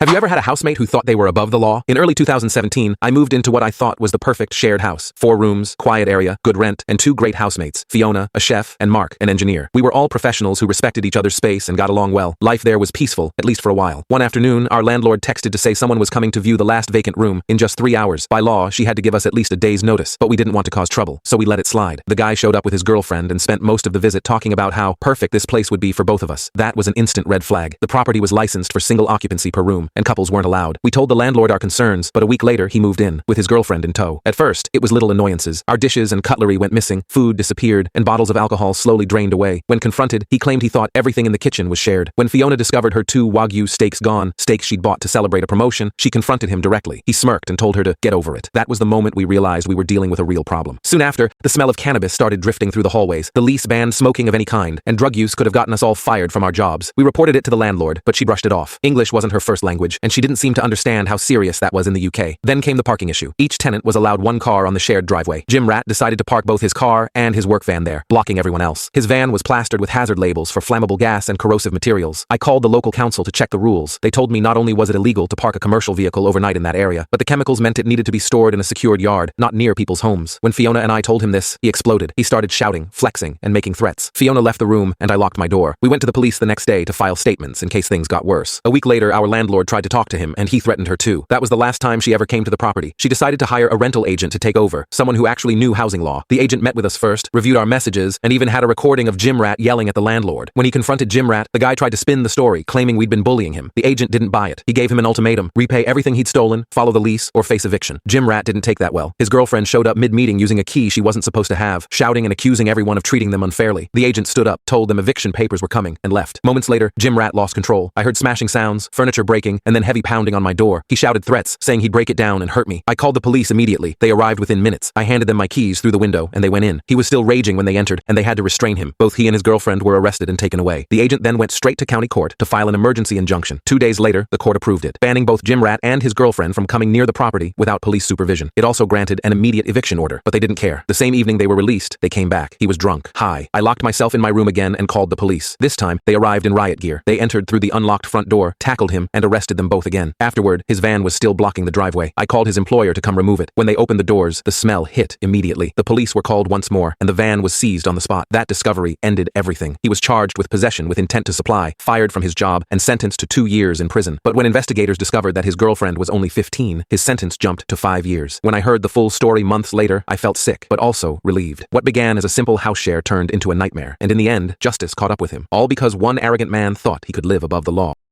Have you ever had a housemate who thought they were above the law? In early 2017, I moved into what I thought was the perfect shared house. 4 rooms, quiet area, good rent, and 2 great housemates, Fiona, a chef, and Mark, an engineer. We were all professionals who respected each other's space and got along well. Life there was peaceful, at least for a while. One afternoon, our landlord texted to say someone was coming to view the last vacant room in just 3 hours. By law, she had to give us at least a day's notice, but we didn't want to cause trouble, so we let it slide. The guy showed up with his girlfriend and spent most of the visit talking about how perfect this place would be for both of us. That was an instant red flag. The property was licensed for single occupancy per room, and couples weren't allowed. We told the landlord our concerns, but a week later he moved in, with his girlfriend in tow. At first, it was little annoyances. Our dishes and cutlery went missing, food disappeared, and bottles of alcohol slowly drained away. When confronted, he claimed he thought everything in the kitchen was shared. When Fiona discovered her 2 Wagyu steaks gone, steaks she'd bought to celebrate a promotion, she confronted him directly. He smirked and told her to get over it. That was the moment we realized we were dealing with a real problem. Soon after, the smell of cannabis started drifting through the hallways. The lease banned smoking of any kind, and drug use could have gotten us all fired from our jobs. We reported it to the landlord, but she brushed it off. English wasn't her first language, and she didn't seem to understand how serious that was in the UK. Then came the parking issue. Each tenant was allowed 1 car on the shared driveway. Jim Rat decided to park both his car and his work van there, blocking everyone else. His van was plastered with hazard labels for flammable gas and corrosive materials. I called the local council to check the rules. They told me not only was it illegal to park a commercial vehicle overnight in that area, but the chemicals meant it needed to be stored in a secured yard, not near people's homes. When Fiona and I told him this, he exploded. He started shouting, flexing, and making threats. Fiona left the room, and I locked my door. We went to the police the next day to file statements in case things got worse. A week later, our landlord tried to talk to him, and he threatened her too. That was the last time she ever came to the property. She decided to hire a rental agent to take over, someone who actually knew housing law. The agent met with us first, reviewed our messages, and even had a recording of Jim Rat yelling at the landlord. When he confronted Jim Rat, the guy tried to spin the story, claiming we'd been bullying him. The agent didn't buy it. He gave him an ultimatum: repay everything he'd stolen, follow the lease, or face eviction. Jim Rat didn't take that well. His girlfriend showed up mid-meeting using a key she wasn't supposed to have, shouting and accusing everyone of treating them unfairly. The agent stood up, told them eviction papers were coming, and left. Moments later, Jim Rat lost control. I heard smashing sounds, furniture breaking, and then heavy pounding on my door. He shouted threats, saying he'd break it down and hurt me. I called the police immediately. They arrived within minutes. I handed them my keys through the window, and they went in. He was still raging when they entered, and they had to restrain him. Both he and his girlfriend were arrested and taken away. The agent then went straight to county court to file an emergency injunction. 2 days later, the court approved it, banning both Jim Rat and his girlfriend from coming near the property without police supervision. It also granted an immediate eviction order, but they didn't care. The same evening they were released, they came back. He was drunk, high. I locked myself in my room again and called the police. This time, they arrived in riot gear. They entered through the unlocked front door, tackled him, and arrested them both again. Afterward, his van was still blocking the driveway. I called his employer to come remove it. When they opened the doors, the smell hit immediately. The police were called once more, and the van was seized on the spot. That discovery ended everything. He was charged with possession with intent to supply, fired from his job, and sentenced to 2 years in prison. But when investigators discovered that his girlfriend was only 15, his sentence jumped to 5 years. When I heard the full story months later, I felt sick, but also relieved. What began as a simple house share turned into a nightmare, and in the end, justice caught up with him. All because one arrogant man thought he could live above the law.